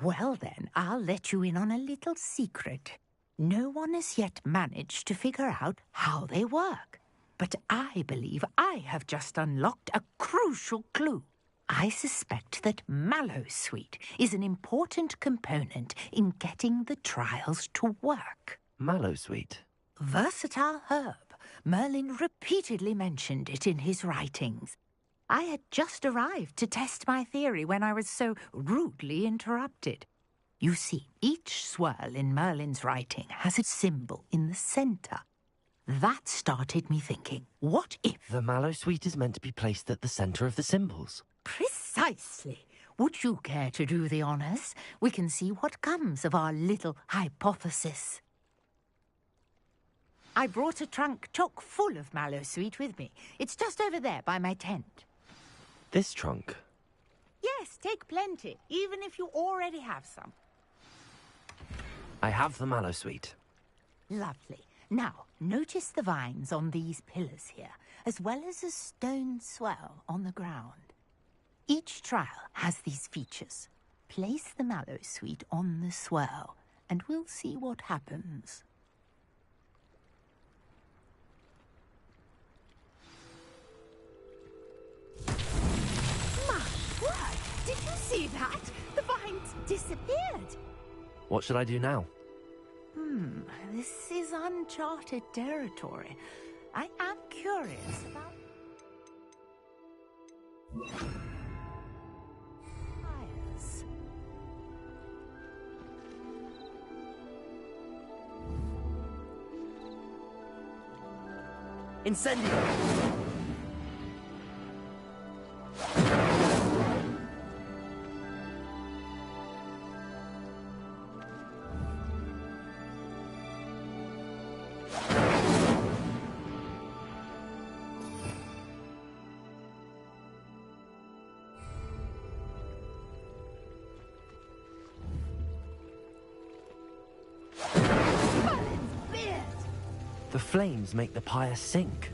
Well then, I'll let you in on a little secret. No one has yet managed to figure out how they work. But I believe I have just unlocked a crucial clue. I suspect that Mallowsweet is an important component in getting the trials to work. Mallowsweet? Versatile herb. Merlin repeatedly mentioned it in his writings. I had just arrived to test my theory when I was so rudely interrupted. You see, each swirl in Merlin's writing has a symbol in the centre. That started me thinking, what if... The Mallowsweet is meant to be placed at the centre of the symbols. Precisely. Would you care to do the honours? We can see what comes of our little hypothesis. I brought a trunk chock full of Mallowsweet with me. It's just over there by my tent. This trunk? Yes, take plenty, even if you already have some. I have the Mallowsweet. Lovely. Now, notice the vines on these pillars here, as well as a stone swell on the ground. Each trial has these features. Place the Mallowsweet on the swirl, and we'll see what happens. My word! Did you see that? The vines disappeared. What should I do now? This is uncharted territory. I am curious about... fires. Incendio! The flames make the pyre sink.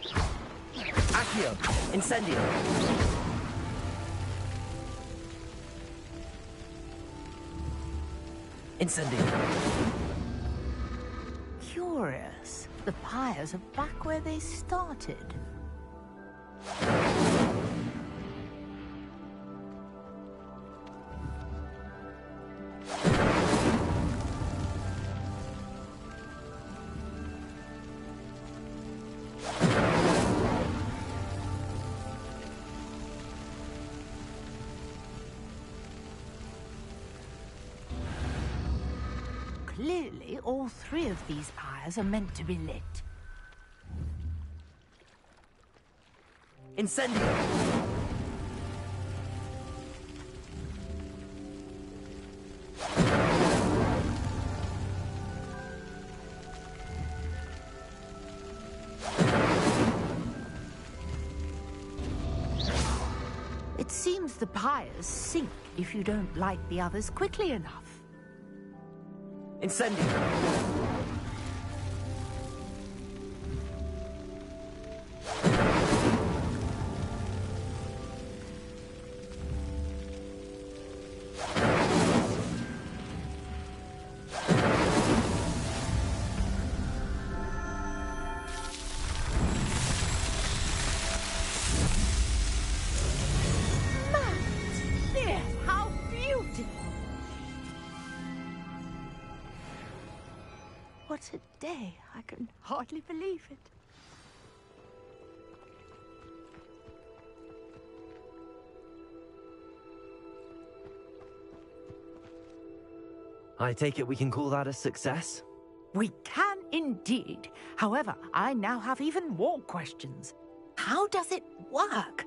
Accio! Incendio! Incendio! curious. The pyres are back where they started. Clearly, all three of these pyres are meant to be lit. Incendio! It seems the pyres sink if you don't light the others quickly enough. Incendio! Yes, how beautiful! What a day. I can hardly believe it. I take it we can call that a success? We can indeed. However, I now have even more questions. How does it work?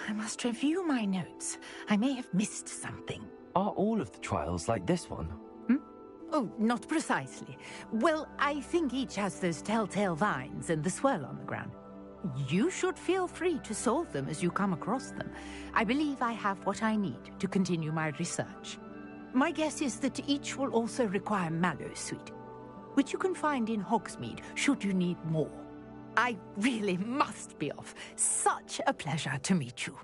I must review my notes. I may have missed something. Are all of the trials like this one? Oh, not precisely. Well, I think each has those telltale vines and the swirl on the ground. You should feel free to solve them as you come across them. I believe I have what I need to continue my research. My guess is that each will also require Mallowsweet, which you can find in Hogsmeade should you need more. I really must be off. Such a pleasure to meet you.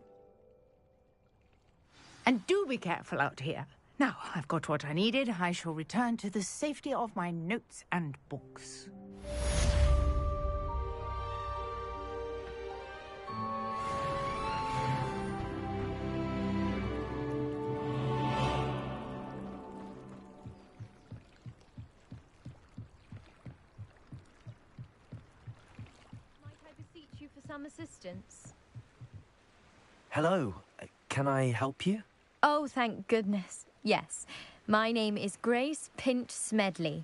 And do be careful out here. Now, I've got what I needed. I shall return to the safety of my notes and books. Might I beseech you for some assistance? Hello, can I help you? Oh, thank goodness. Yes, my name is Grace Pinch Smedley,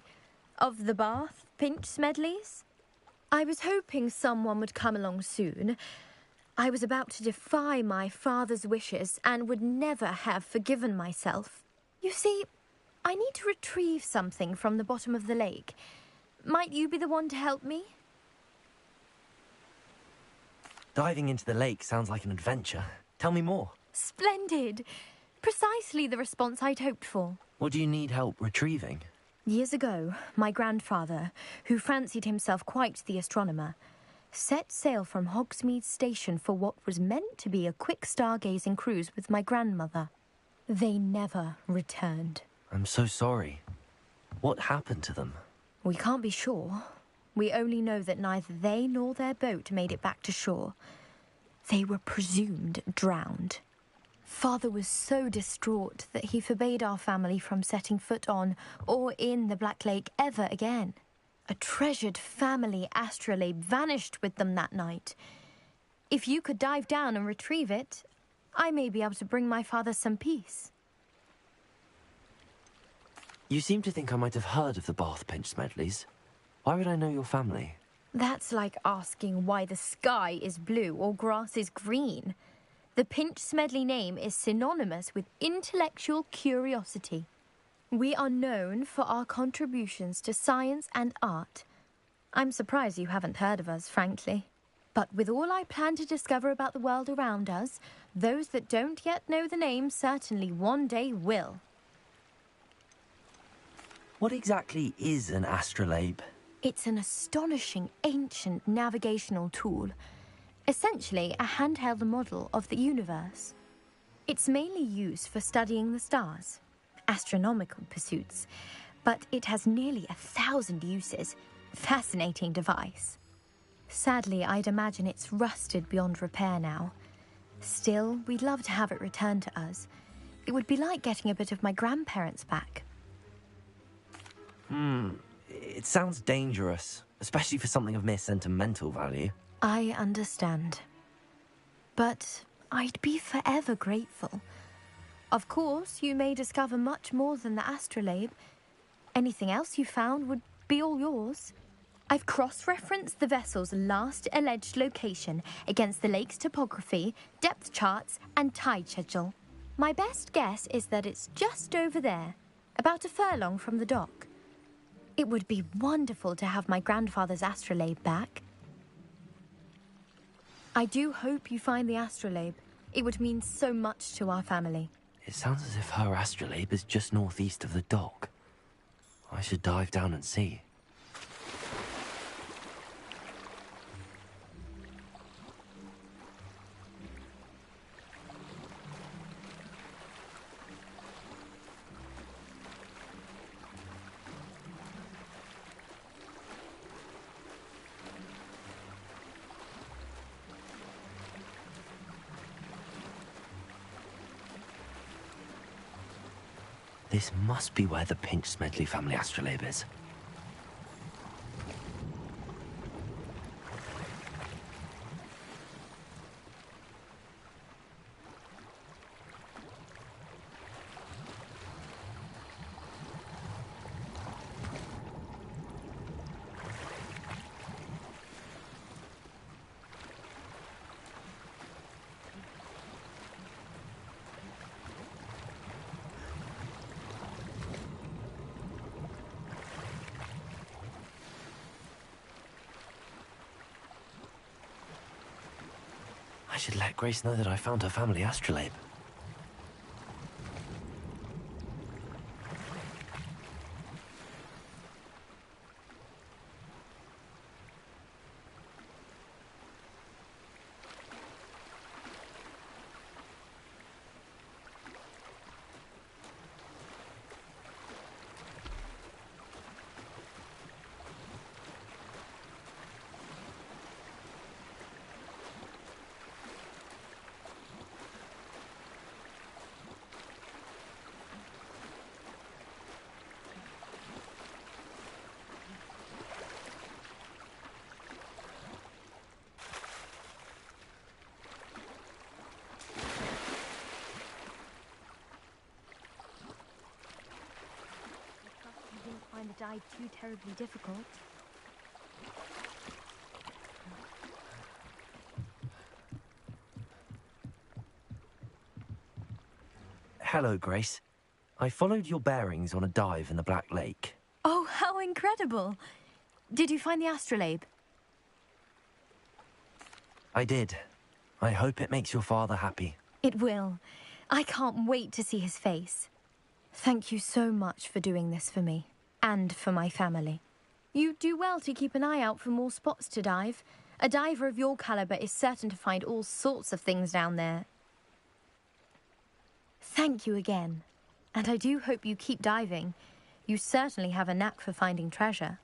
of the Bath Pinch Smedleys. I was hoping someone would come along soon. I was about to defy my father's wishes and would never have forgiven myself. You see, I need to retrieve something from the bottom of the lake. Might you be the one to help me? Diving into the lake sounds like an adventure. Tell me more. Splendid! Precisely the response I'd hoped for. What do you need help retrieving? Years ago, my grandfather, who fancied himself quite the astronomer, set sail from Hogsmeade Station for what was meant to be a quick stargazing cruise with my grandmother. They never returned. I'm so sorry. What happened to them? We can't be sure. We only know that neither they nor their boat made it back to shore. They were presumed drowned. Father was so distraught that he forbade our family from setting foot on or in the Black Lake ever again. A treasured family astrolabe vanished with them that night. If you could dive down and retrieve it, I may be able to bring my father some peace. You seem to think I might have heard of the Bath Pinch Smedleys. Why would I know your family? That's like asking why the sky is blue or grass is green. The Pinch Smedley name is synonymous with intellectual curiosity. We are known for our contributions to science and art. I'm surprised you haven't heard of us, frankly. But with all I plan to discover about the world around us, those that don't yet know the name certainly one day will. What exactly is an astrolabe? It's an astonishing ancient navigational tool. Essentially a handheld model of the universe. It's mainly used for studying the stars, astronomical pursuits, but it has nearly 1,000 uses, Fascinating device. Sadly, I'd imagine it's rusted beyond repair now. Still, we'd love to have it returned to us. It would be like getting a bit of my grandparents back. It sounds dangerous, especially for something of mere sentimental value. I understand. But I'd be forever grateful. Of course, you may discover much more than the astrolabe. Anything else you found would be all yours. I've cross-referenced the vessel's last alleged location against the lake's topography, depth charts, and tide schedule. My best guess is that it's just over there, about a furlong from the dock. It would be wonderful to have my grandfather's astrolabe back. I do hope you find the astrolabe. It would mean so much to our family. It sounds as if her astrolabe is just northeast of the dock. I should dive down and see. This must be where the Pinch-Smedley family astrolabe is. I should let Grace know that I found her family astrolabe. Find the dive too terribly difficult. Hello, Grace. I followed your bearings on a dive in the Black Lake. Oh, how incredible! Did you find the astrolabe? I did. I hope it makes your father happy. It will. I can't wait to see his face. Thank you so much for doing this for me. And for my family. You do well to keep an eye out for more spots to dive. A diver of your caliber is certain to find all sorts of things down there. Thank you again. And I do hope you keep diving. You certainly have a knack for finding treasure.